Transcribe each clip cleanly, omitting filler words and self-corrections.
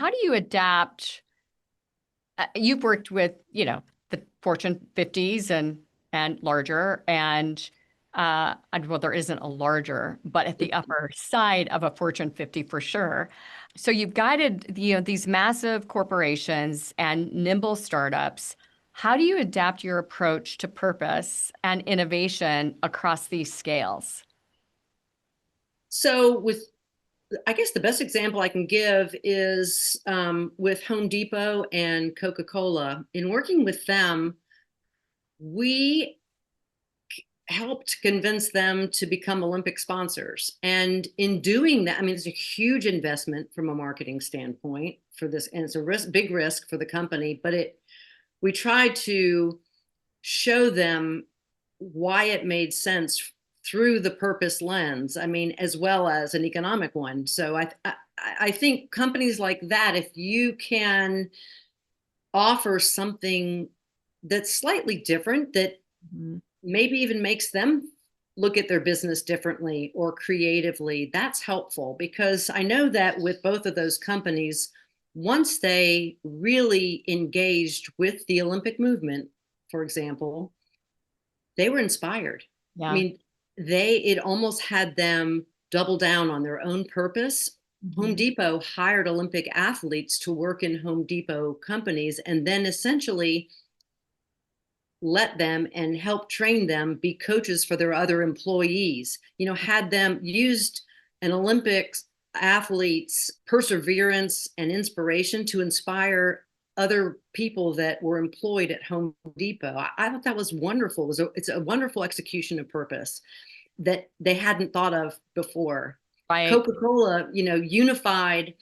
how do you adapt? You've worked with, the Fortune 50s and larger, and well, there isn't a larger, but at the upper side of a Fortune 50 for sure. So you've guided, these massive corporations and nimble startups. How do you adapt your approach to purpose and innovation across these scales? So I guess the best example I can give is with Home Depot and Coca-Cola. In working with them, we helped convince them to become Olympic sponsors. And in doing that, I mean, it's a huge investment from a marketing standpoint for this, and it's a big risk for the company, but we tried to show them why it made sense through the purpose lens. I mean, as well as an economic one. So I think companies like that, if you can offer something that's slightly different, that maybe even makes them look at their business differently or creatively, that's helpful. Because I know that with both of those companies, once they really engaged with the Olympic movement, for example, they were inspired. I Yeah. mean, it almost had them double down on their own purpose. Home Depot hired Olympic athletes to work in Home Depot companies and then essentially let them and help train them be coaches for their other employees. Had them used an Olympics athlete's perseverance and inspiration to inspire other people that were employed at Home Depot. I thought that was wonderful. It's a wonderful execution of purpose that they hadn't thought of before. Right. Coca-Cola, unified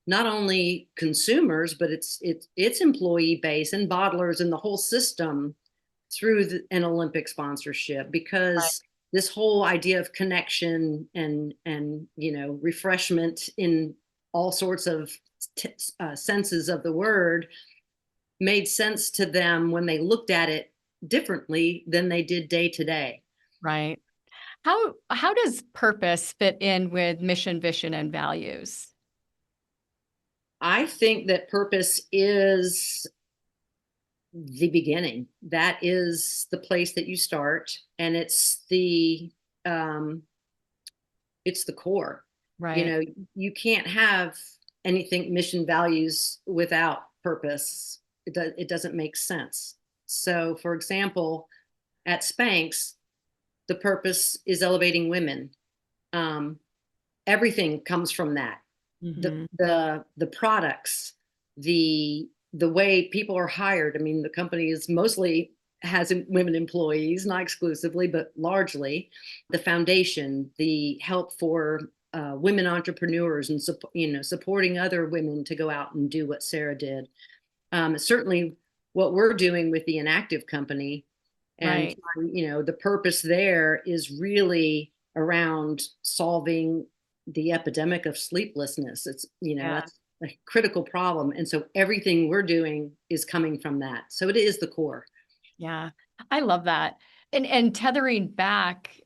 not only consumers, but its employee base and bottlers and the whole system through an Olympic sponsorship, Right. because this whole idea of connection and refreshment in all sorts of senses of the word made sense to them when they looked at it differently than they did day to day. Right. How does purpose fit in with mission, vision, and values? I think that purpose is the beginning. That is the place that you start, and um, it's the core. You Right. know, you can't have anything mission values without purpose. It doesn't make sense. So, for example, at Spanx, the purpose is elevating women. Um, Everything comes from that. Hmm. The products, the way people are hired. I mean, the company is mostly has women employees, not exclusively, but largely. The foundation, the help for women entrepreneurs, and supporting other women to go out and do what Sarah did. Certainly, what we're doing with the Inactive Company, and Right. the purpose there is really around solving the epidemic of sleeplessness. Yeah. That's a critical problem, and so everything we're doing is coming from that. So it is the core. Yeah. I love that. And tethering back,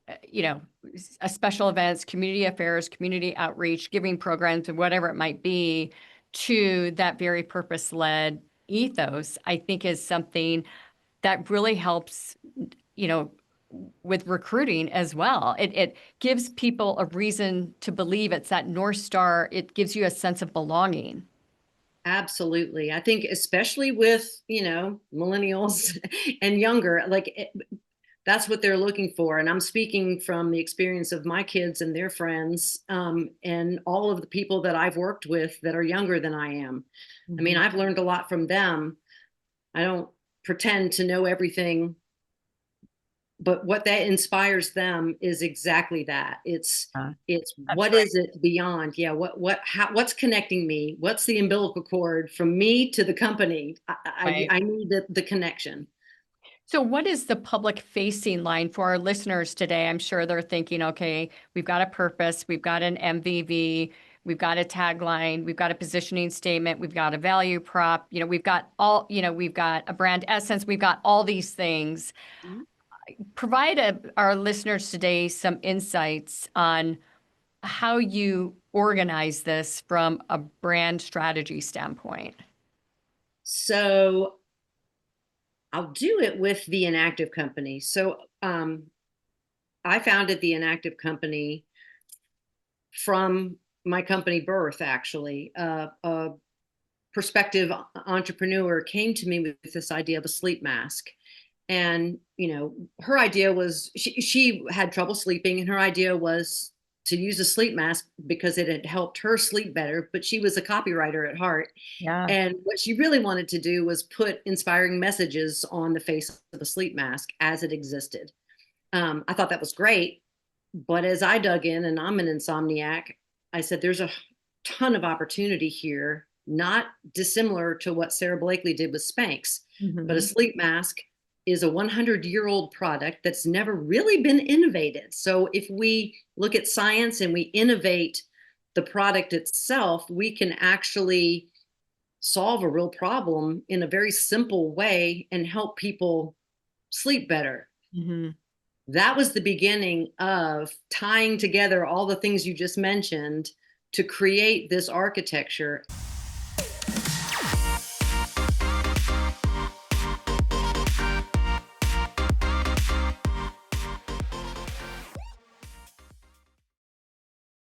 a special events, community affairs, community outreach, giving programs, and whatever it might be, to that very purpose-led ethos, I think is something that really helps, you know, with recruiting as well. It gives people a reason to believe. It's that North Star. It gives you a sense of belonging. Absolutely. I think especially with, millennials and younger, that's what they're looking for. And I'm speaking from the experience of my kids and their friends, and all of the people that I've worked with that are younger than I am. I mean, Mhm. I've learned a lot from them. I don't pretend to know everything, but what that inspires them is exactly that. It's That's what great. is it beyond? Yeah, what's connecting me? What's the umbilical cord from me to the company? Right. I need the connection. So, what is the public facing line for our listeners today? I'm sure they're thinking, okay, we've got a purpose, we've got an MVV, we've got a tagline, we've got a positioning statement, we've got a value prop, we've got a brand essence, we've got all these things. Provide our listeners today some insights on how you organize this from a brand strategy standpoint? So I'll do it with the Inactive Company. So I founded the Inactive Company from my company birth, actually. A prospective entrepreneur came to me with this idea of a sleep mask. And, her idea was she had trouble sleeping, and her idea was to use a sleep mask because it had helped her sleep better. But she was a copywriter at heart. Yeah. And what she really wanted to do was put inspiring messages on the face of a sleep mask as it existed. I thought that was great. But as I dug in, and I'm an insomniac, I said, there's a ton of opportunity here, not dissimilar to what Sarah Blakely did with Spanx. But a Mhm. sleep mask is a 100-year-old product that's never really been innovated. So if we look at science and we innovate the product itself, we can actually solve a real problem in a very simple way and help people sleep better. Mhm. That was the beginning of tying together all the things you just mentioned to create this architecture.